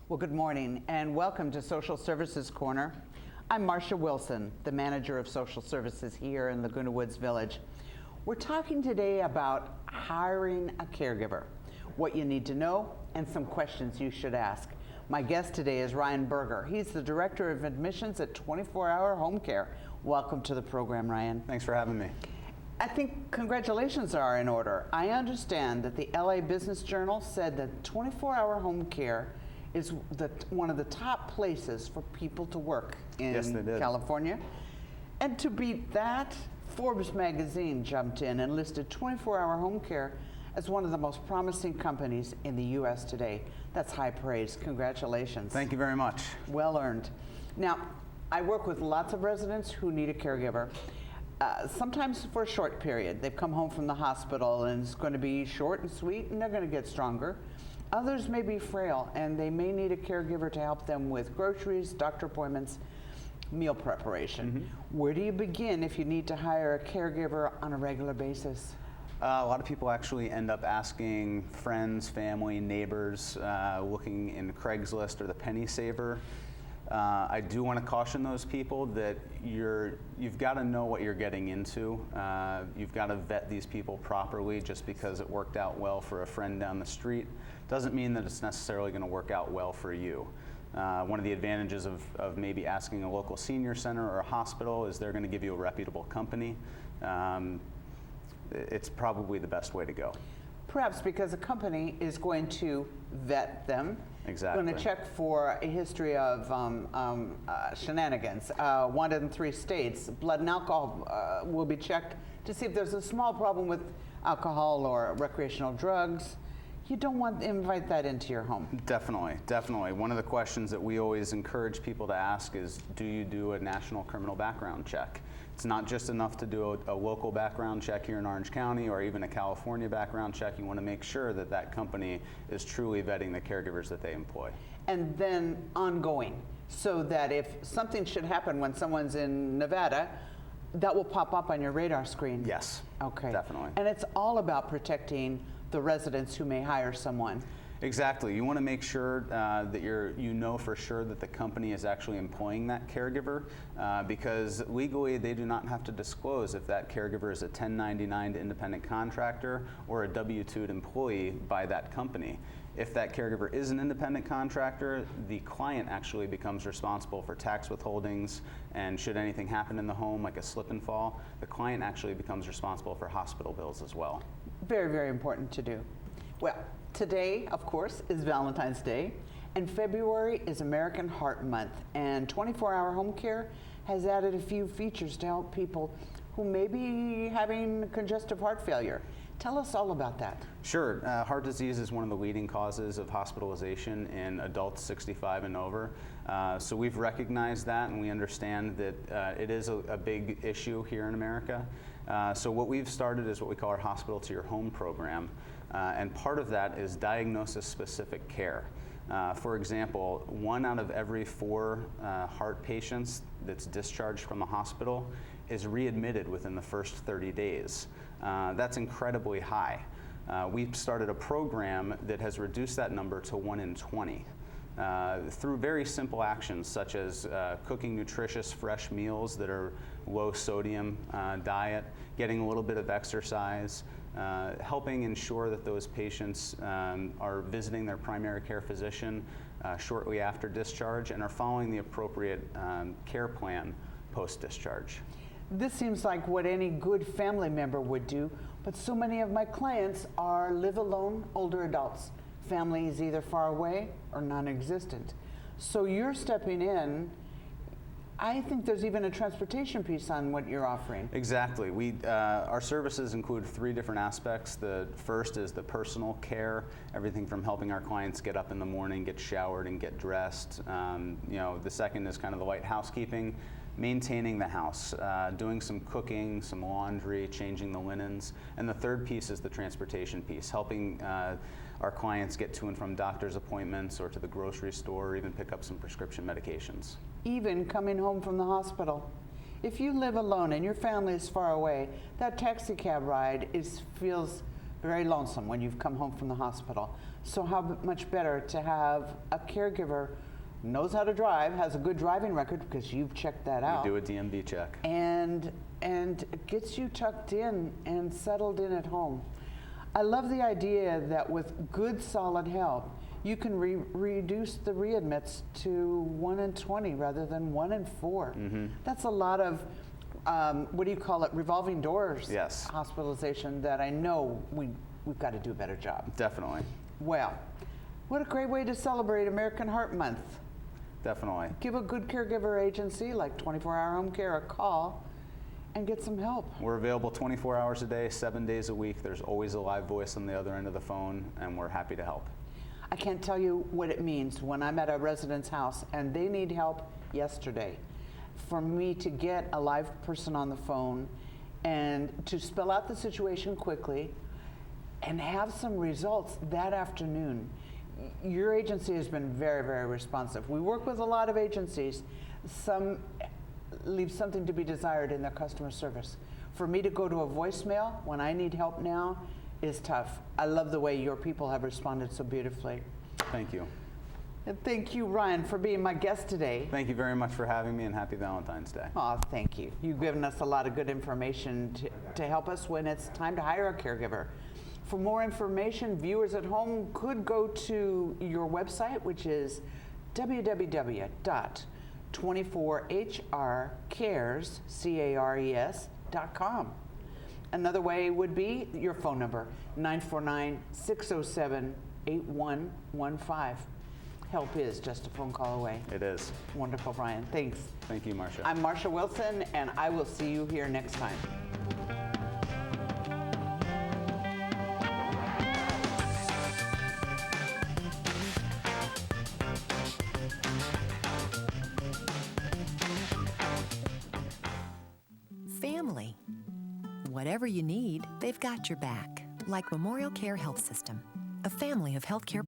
Well, good morning and welcome to Social Services Corner. I'm Marcia Wilson, the manager of social services here in Laguna Woods Village. We're talking today about hiring a caregiver, what you need to know, and some questions you should ask. My guest today is Ryan Berger. He's the Director of Admissions at 24Hr HomeCare. Welcome to the program, Ryan. Thanks for having me. I think congratulations are in order. I understand that the LA Business Journal said that 24Hr HomeCare is one of the top places for people to work in California. And to beat that, Forbes magazine jumped in and listed 24Hr HomeCare as one of the most promising companies in the U.S. today. That's high praise. Congratulations. Thank you very much. Well earned. Now, I work with lots of residents who need a caregiver, sometimes for a short period. They've come home from the hospital and it's going to be short and sweet and they're going to get stronger. Others may be frail and they may need a caregiver to help them with groceries, doctor appointments, meal preparation. Mm-hmm. Where do you begin if you need to hire a caregiver on a regular basis? A lot of people actually end up asking friends, family, neighbors, looking in Craigslist or the Penny Saver. I do want to caution those people that you've got to know what you're getting into. You've got to vet these people properly. Just because it worked out well for a friend down the street doesn't mean that it's necessarily going to work out well for you. One of the advantages of maybe asking a local senior center or a hospital is they're going to give you a reputable company. It's probably the best way to go. Perhaps because a company is going to vet them. Exactly. Going to check for a history of shenanigans. Wanted in 3 states. Blood and alcohol will be checked to see if there's a small problem with alcohol or recreational drugs. You don't want to invite that into your home. Definitely, definitely. One of the questions that we always encourage people to ask is, do you do a national criminal background check? It's not just enough to do a local background check here in Orange County or even a California background check. You want to make sure that that company is truly vetting the caregivers that they employ. And then ongoing, so that if something should happen when someone's in Nevada, that will pop up on your radar screen. Yes, okay, definitely. And it's all about protecting the residents who may hire someone. Exactly. You want to make sure that you know for sure that the company is actually employing that caregiver, because legally they do not have to disclose if that caregiver is a 1099 independent contractor or a W-2 employee by that company. If that caregiver is an independent contractor, the client actually becomes responsible for tax withholdings, and should anything happen in the home, like a slip and fall, the client actually becomes responsible for hospital bills as well. Very, very important to do. Well, today, of course, is Valentine's Day, and February is American Heart Month, and 24Hr HomeCare has added a few features to help people who may be having congestive heart failure. Tell us all about that. Sure. Heart disease is one of the leading causes of hospitalization in adults 65 and over. So we've recognized that, and we understand that it is a big issue here in America. So what we've started is what we call our Hospital to Your Home program. And part of that is diagnosis-specific care. For example, 1 out of every 4 heart patients that's discharged from a hospital is readmitted within the first 30 days. That's incredibly high. We've started a program that has reduced that number to 1 in 20. Through very simple actions such as cooking nutritious fresh meals that are low sodium diet, getting a little bit of exercise, helping ensure that those patients are visiting their primary care physician shortly after discharge and are following the appropriate care plan post-discharge. This seems like what any good family member would do, but so many of my clients are live alone older adults. Family is either far away or non-existent. So you're stepping in. I think there's even a transportation piece on what you're offering. Exactly. Our services include 3 different aspects. The first is the personal care, everything from helping our clients get up in the morning, get showered, and get dressed. The second is kind of the light housekeeping, maintaining the house, doing some cooking, some laundry, changing the linens. And the third piece is the transportation piece, helping our clients get to and from doctor's appointments or to the grocery store, or even pick up some prescription medications. Even coming home from the hospital. If you live alone and your family is far away, that taxi cab ride feels very lonesome when you've come home from the hospital. So how much better to have a caregiver who knows how to drive, has a good driving record because you've checked that out. We do a DMV check. And gets you tucked in and settled in at home. I love the idea that with good, solid help, you can reduce the readmits to 1 in 20 rather than 1 in 4. That's a lot of, what do you call it, revolving doors Yes. hospitalization that I know we've got to do a better job. Definitely. Well, what a great way to celebrate American Heart Month. Definitely. Give a good caregiver agency like 24-Hour Home Care a call and get some help. We're available 24 hours a day, 7 days a week. There's always a live voice on the other end of the phone, and we're happy to help. I can't tell you what it means when I'm at a resident's house and they need help yesterday. For me to get a live person on the phone and to spell out the situation quickly and have some results that afternoon. Your agency has been very, very responsive. We work with a lot of agencies. Some leave something to be desired in their customer service. For me to go to a voicemail when I need help now is tough. I love the way your people have responded so beautifully. Thank you. And thank you, Ryan, for being my guest today. Thank you very much for having me, and happy Valentine's Day. Oh, thank you. You've given us a lot of good information to help us when it's time to hire a caregiver. For more information, viewers at home could go to your website, which is www.24HRCares.com. Another way would be your phone number, 949-607-8115. Help is just a phone call away. It is. Wonderful, Ryan. Thanks. Thank you, Marcia. I'm Marcia Wilson, and I will see you here next time. Family. Whatever you need, they've got your back. Like Memorial Care Health System, a family of healthcare